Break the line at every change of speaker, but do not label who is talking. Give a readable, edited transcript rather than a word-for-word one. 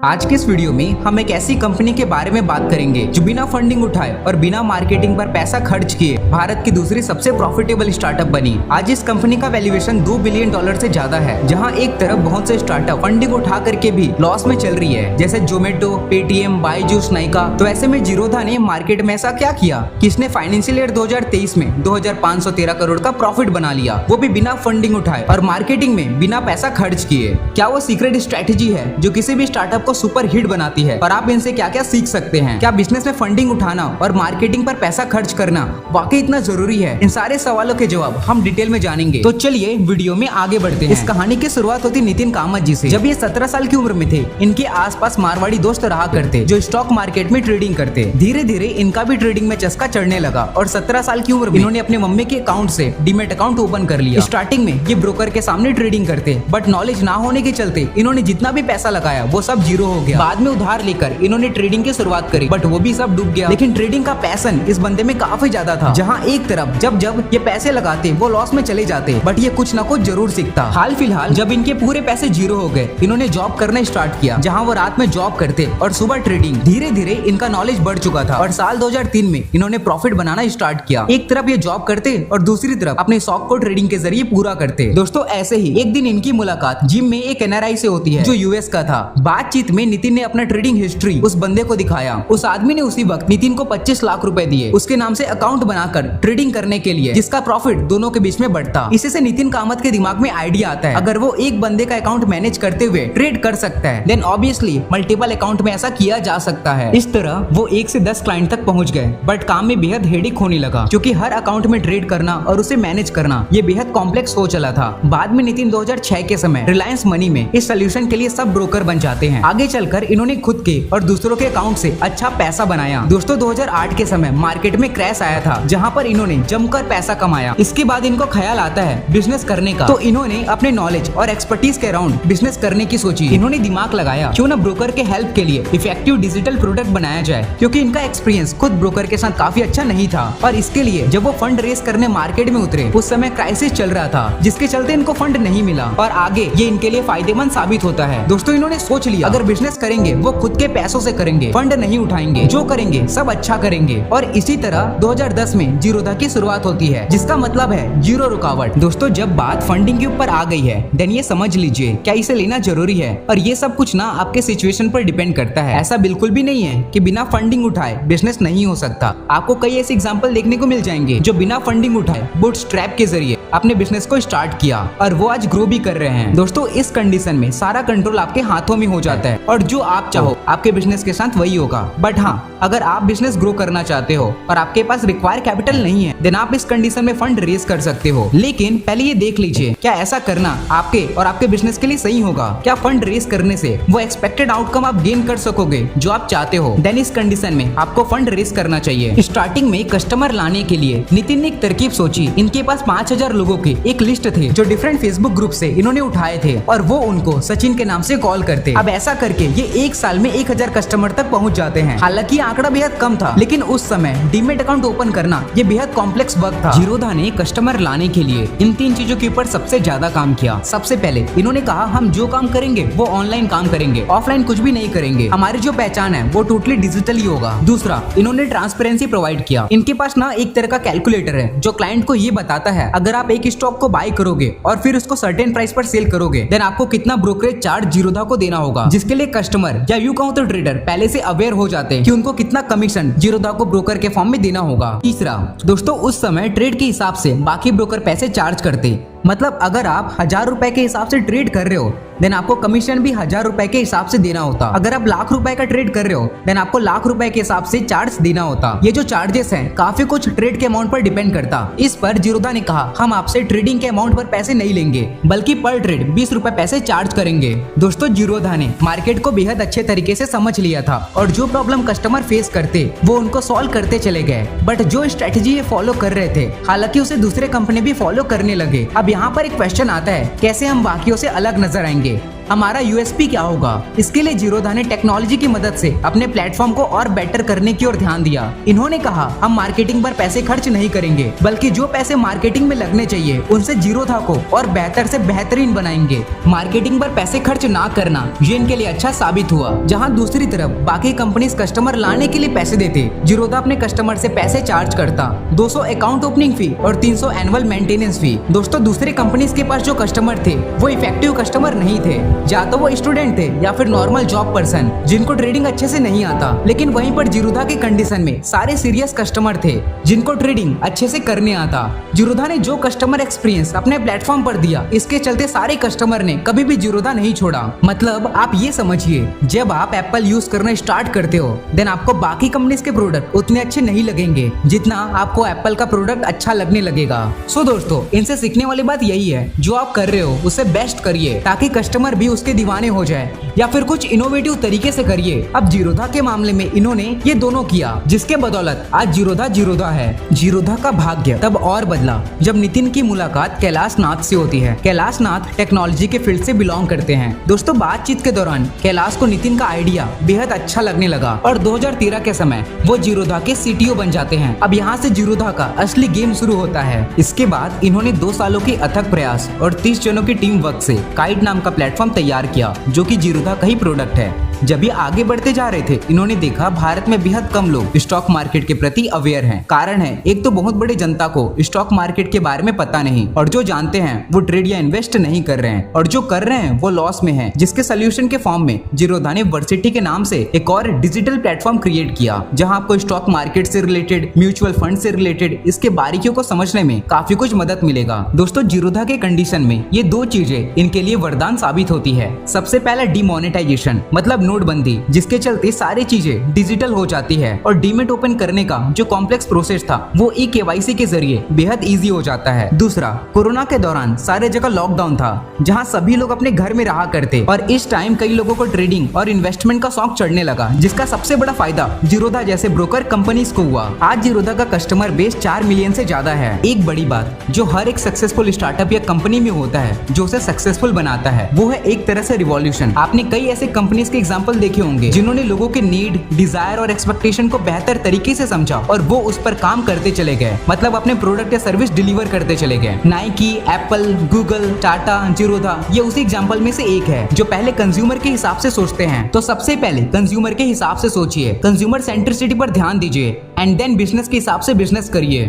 आज के इस वीडियो में हम एक ऐसी कंपनी के बारे में बात करेंगे जो बिना फंडिंग उठाए और बिना मार्केटिंग पर पैसा खर्च किए भारत की दूसरी सबसे प्रॉफिटेबल स्टार्टअप बनी। आज इस कंपनी का वैल्यूएशन $2 बिलियन से ज्यादा है, जहां एक तरफ बहुत से स्टार्टअप फंडिंग उठा करके भी लॉस में चल रही है, जैसे जोमेटो, पेटीएम, बायजूस, नाइका। तो ऐसे में जीरोधा ने मार्केट में ऐसा क्या किया कि इसने फाइनेंशियल ईयर 2023 में 2513 करोड़ का प्रॉफिट बना लिया, वो भी बिना फंडिंग उठाए और मार्केटिंग में बिना पैसा खर्च किए। क्या वो सीक्रेट स्ट्रेटेजी है जो किसी भी स्टार्टअप सुपर हिट बनाती है और आप इनसे क्या क्या सीख सकते हैं? क्या बिजनेस में फंडिंग उठाना और मार्केटिंग पर पैसा खर्च करना वाकई इतना जरूरी है? इन सारे सवालों के जवाब हम डिटेल में जानेंगे। तो चलिए वीडियो में आगे बढ़ते हैं। इस कहानी की शुरुआत होती नितिन कामत जी से। जब ये 17 साल की उम्र में थे, इनके आसपास मारवाड़ी दोस्त रहा करते जो स्टॉक मार्केट में ट्रेडिंग करते। धीरे धीरे इनका भी ट्रेडिंग में चस्का चढ़ने लगा और 17 साल की उम्र में इन्होंने अपने मम्मी के अकाउंट से डीमैट अकाउंट ओपन कर लिया। स्टार्टिंग में ये ब्रोकर के सामने ट्रेडिंग करते, बट नॉलेज ना होने के चलते इन्होंने जितना भी पैसा लगाया वो सब जीरो हो गया। बाद में उधार लेकर इन्होंने ट्रेडिंग की शुरुआत करी, बट वो भी सब डूब गया। लेकिन ट्रेडिंग का पैशन इस बंदे में काफी ज्यादा था, जहां एक तरफ जब ये पैसे लगाते वो लॉस में चले जाते, बट ये कुछ ना कुछ जरूर सीखता। हाल फिलहाल जब इनके पूरे पैसे जीरो हो गए, इन्होंने जॉब करना स्टार्ट किया, जहां वो रात में जॉब करते और सुबह ट्रेडिंग। धीरे धीरे इनका नॉलेज बढ़ चुका था और साल 2003 में इन्होंने प्रॉफिट बनाना स्टार्ट किया। एक तरफ ये जॉब करते और दूसरी तरफ अपने शौक को ट्रेडिंग के जरिए पूरा करते। दोस्तों, ऐसे ही एक दिन इनकी मुलाकात जिम में एक NRI से होती है जो US का था। बातचीत में नितिन ने अपना ट्रेडिंग हिस्ट्री उस बंदे को दिखाया। उस आदमी ने उसी वक्त नितिन को 25 लाख रुपए दिए उसके नाम से अकाउंट बनाकर ट्रेडिंग करने के लिए, जिसका प्रॉफिट दोनों के बीच में बढ़ता। इसी से नितिन कामत के दिमाग में आइडिया आता है, अगर वो एक बंदे का अकाउंट मैनेज करते हुए ट्रेड कर सकता है, देन ऑब्वियसली मल्टीपल अकाउंट में ऐसा किया जा सकता है। इस तरह वो 1 से 10 क्लाइंट तक पहुंच गए, बट काम में बेहद हेडेक होने लगा, क्योंकि हर अकाउंट में ट्रेड करना और उसे मैनेज करना ये बेहद कॉम्प्लेक्स हो चला था। बाद में नितिन 2006 के समय रिलायंस मनी में इस सोल्यूशन के लिए सब ब्रोकर बन जाते हैं। आगे चलकर इन्होंने खुद के और दूसरों के अकाउंट से अच्छा पैसा बनाया। दोस्तों, 2008 के समय मार्केट में क्रैश आया था, जहां पर इन्होंने जमकर पैसा कमाया। इसके बाद इनको ख्याल आता है बिजनेस करने का, तो इन्होंने अपने नॉलेज और एक्सपर्टीज के अराउंड बिजनेस करने की सोची। इन्होंने दिमाग लगाया क्यों ना ब्रोकर के हेल्प के लिए इफेक्टिव डिजिटल प्रोडक्ट बनाया जाए, क्योंकि इनका एक्सपीरियंस खुद ब्रोकर के साथ काफी अच्छा नहीं था। और इसके लिए जब वो फंड रेस करने मार्केट में उतरे, उस समय क्राइसिस चल रहा था, जिसके चलते इनको फंड नहीं मिला और आगे ये इनके लिए फायदेमंद साबित होता है। दोस्तों, इन्होंने सोच लिया अगर बिजनेस करेंगे वो खुद के पैसों से करेंगे, फंड नहीं उठाएंगे, जो करेंगे सब अच्छा करेंगे। और इसी तरह 2010 में जीरोधा की शुरुआत होती है, जिसका मतलब है जीरो रुकावट। दोस्तों, जब बात फंडिंग के ऊपर आ गई है, देन ये समझ लीजिए क्या इसे लेना जरूरी है। और ये सब कुछ ना आपके सिचुएशन पर डिपेंड करता है। ऐसा बिल्कुल भी नहीं है कि बिना फंडिंग उठाए बिजनेस नहीं हो सकता। आपको कई ऐसे एग्जांपल देखने को मिल जाएंगे जो बिना फंडिंग उठाए बूटस्ट्रैप के जरिए अपने बिजनेस को स्टार्ट किया और वो आज ग्रो भी कर रहे हैं। दोस्तों, इस कंडीशन में सारा कंट्रोल आपके हाथों में हो जाता है और जो आप चाहो आपके बिजनेस के साथ वही होगा। बट हाँ, अगर आप बिजनेस ग्रो करना चाहते हो और आपके पास रिक्वायर कैपिटल नहीं है, देन आप इस कंडीशन में फंड रेज कर सकते हो। लेकिन पहले ये देख लीजिए क्या ऐसा करना आपके और आपके बिजनेस के लिए सही होगा। क्या फंड रेज करने से वो एक्सपेक्टेड आउटकम आप गेन कर सकोगे जो आप चाहते हो? देन इस कंडीशन में आपको फंड रेज करना चाहिए। स्टार्टिंग में कस्टमर लाने के लिए नितिन ने एक तरकीब सोची। इनके पास 5000 लोगों के एक लिस्ट थे जो डिफरेंट फेसबुक ग्रुप से इन्होंने उठाए थे और वो उनको सचिन के नाम से कॉल करते। अब ऐसा करके ये एक साल में 1000 कस्टमर तक पहुंच जाते हैं। हालांकि आंकड़ा बेहद कम था, लेकिन उस समय डीमैट अकाउंट ओपन करना ये बेहद कॉम्प्लेक्स वर्क था। जीरोधा ने कस्टमर लाने के लिए इन 3 चीजों के ऊपर सबसे ज्यादा काम किया। सबसे पहले इन्होंने कहा हम जो काम करेंगे वो ऑनलाइन काम करेंगे, ऑफलाइन कुछ भी नहीं करेंगे। हमारी जो पहचान है वो टोटली डिजिटल ही होगा। दूसरा, इन्होंने ट्रांसपेरेंसी प्रोवाइड किया। इनके पास ना एक तरह का कैलकुलेटर है जो क्लाइंट को ये बताता है अगर आप एक स्टॉक को बाय करोगे और फिर उसको सर्टेन प्राइस पर सेल करोगे, देन आपको कितना ब्रोकरेज चार्ज जीरोधा को देना होगा, जिसके लिए कस्टमर या यूं कहूं तो ट्रेडर पहले से अवेयर हो जाते हैं कि उनको कितना कमीशन जीरोधा को ब्रोकर के फॉर्म में देना होगा। तीसरा, दोस्तों, उस समय ट्रेड के हिसाब से बाकी ब्रोकर पैसे चार्ज करते। मतलब अगर आप 1000 रुपए के हिसाब से ट्रेड कर रहे हो, देन आपको कमीशन भी 1000 रुपए के हिसाब से देना होता। अगर आप लाख रुपए का ट्रेड कर रहे हो, देन आपको लाख रुपए के हिसाब से चार्ज देना होता। ये जो चार्जेस हैं काफी कुछ ट्रेड के अमाउंट पर डिपेंड करता। इस पर जीरोधा ने कहा हम आपसे ट्रेडिंग के अमाउंट पर पैसे नहीं लेंगे, बल्कि पर ट्रेड 20 रुपए पैसे चार्ज करेंगे। दोस्तों, जीरोधा ने मार्केट को बेहद अच्छे तरीके से समझ लिया था और जो प्रॉब्लम कस्टमर फेस करते वो उनको सॉल्व करते चले गए। बट जो स्ट्रेटेजी ये फॉलो कर रहे थे, हालांकि उसे दूसरे कंपनी भी फॉलो करने लगे। अब यहाँ पर एक क्वेश्चन आता है, कैसे हम बाकियों से अलग नजर आएंगे? हमारा यूएसपी क्या होगा। इसके लिए जीरोधा ने टेक्नोलॉजी की मदद से अपने प्लेटफॉर्म को और बेटर करने की ओर ध्यान दिया। इन्होंने कहा, हम मार्केटिंग पर पैसे खर्च नहीं करेंगे, बल्कि जो पैसे मार्केटिंग में लगने चाहिए उनसे जीरोधा को और बेहतर से बेहतरीन बनाएंगे। मार्केटिंग पर पैसे खर्च ना करना ये इनके लिए अच्छा साबित हुआ। जहां दूसरी तरफ बाकी कंपनीज कस्टमर लाने के लिए पैसे देते, जीरोधा अपने कस्टमर से पैसे चार्ज करता। 200 अकाउंट ओपनिंग फी और 300 एनुअल मेंटेनेंस फी। दोस्तों, दूसरे कंपनीज के पास जो कस्टमर थे वो इफेक्टिव कस्टमर नहीं थे, या तो वो स्टूडेंट थे या फिर नॉर्मल जॉब पर्सन जिनको ट्रेडिंग अच्छे से नहीं आता। लेकिन वहीं पर जीरोधा के कंडीशन में सारे सीरियस कस्टमर थे जिनको ट्रेडिंग अच्छे से करने आता। जीरोधा ने जो कस्टमर एक्सपीरियंस अपने प्लेटफॉर्म पर दिया, इसके चलते सारे कस्टमर ने कभी भी जीरोधा नहीं छोड़ा। मतलब आप ये समझिए, जब आप एप्पल यूज करना स्टार्ट करते हो देन आपको बाकी कंपनीज के प्रोडक्ट उतने अच्छे नहीं लगेंगे जितना आपको एप्पल का प्रोडक्ट अच्छा लगने लगेगा। सो दोस्तों, इनसे सीखने वाली बात यही है, जो आप कर रहे हो उससे बेस्ट करिए ताकि कस्टमर भी उसके दीवाने हो जाए, या फिर कुछ इनोवेटिव तरीके से करिए। अब जीरोधा के मामले में इन्होंने ये दोनों किया, जिसके बदौलत आज जीरोधा है। जीरोधा का भाग्य तब और बदला जब नितिन की मुलाकात कैलाश नाथ से होती है। कैलाश नाथ टेक्नोलॉजी के फील्ड से बिलोंग करते हैं। दोस्तों, बातचीत के दौरान कैलाश को नितिन का आइडिया बेहद अच्छा लगने लगा और 2013 के समय वो जीरोधा के सीटीओ बन जाते हैं। अब यहाँ से जीरोधा का असली गेम शुरू होता है। इसके बाद इन्होंने 2 सालों की अथक प्रयास और 30 जनों की टीम वर्क से काइट नाम का प्लेटफॉर्म तैयार किया, जो कि जीरोधा का ही प्रोडक्ट है। जब ये आगे बढ़ते जा रहे थे, इन्होंने देखा भारत में बेहद कम लोग स्टॉक मार्केट के प्रति अवेयर हैं। कारण है, एक तो बहुत बड़ी जनता को स्टॉक मार्केट के बारे में पता नहीं, और जो जानते हैं वो ट्रेड या इन्वेस्ट नहीं कर रहे हैं, और जो कर रहे हैं वो लॉस में हैं। जिसके सोल्यूशन के फॉर्म में जीरोधा ने वर्सिटी के नाम से एक और डिजिटल प्लेटफॉर्म क्रिएट किया, जहां आपको स्टॉक मार्केट से रिलेटेड, म्यूचुअल फंड से रिलेटेड इसके बारीकियों को समझने में काफी कुछ मदद मिलेगा। दोस्तों, जीरोधा के कंडीशन में ये 2 चीजें इनके लिए वरदान साबित होती है। सबसे पहला डीमोनेटाइजेशन, मतलब नोटबंदी, जिसके चलते सारी चीजें डिजिटल हो जाती है और डीमेट ओपन करने का जो कॉम्प्लेक्स प्रोसेस था वो ई-केवाईसी के जरिए बेहद इजी हो जाता है। दूसरा, कोरोना के दौरान सारे जगह लॉकडाउन था, जहां सभी लोग अपने घर में रहा करते, और इस टाइम कई लोगों को ट्रेडिंग और इन्वेस्टमेंट का शौक चढ़ने लगा, जिसका सबसे बड़ा फायदा जीरोधा जैसे ब्रोकर कंपनीज को हुआ। आज जीरोधा का कस्टमर बेस 4 मिलियन से ज्यादा है। एक बड़ी बात जो हर एक सक्सेसफुल स्टार्टअप या कंपनी में होता है, जो उसे सक्सेसफुल बनाता है, वो है एक तरह से रिवॉल्यूशन। आपने कई ऐसे कंपनीज के एग्जांपल देखे होंगे जिन्होंने लोगों के नीड, डिजायर और एक्सपेक्टेशन को बेहतर तरीके से समझा और वो उस पर काम करते चले गए, मतलब अपने प्रोडक्ट या सर्विस डिलीवर करते चले गए। Nike, Apple, Google, Tata, Zerodha ये उसी एग्जांपल में से एक है, जो पहले कंज्यूमर के हिसाब से सोचते हैं। तो सबसे पहले कंज्यूमर के हिसाब से सोचिए, कंज्यूमर सेंट्रिसिटी पर ध्यान दीजिए, एंड देन बिजनेस के हिसाब से बिजनेस करिए।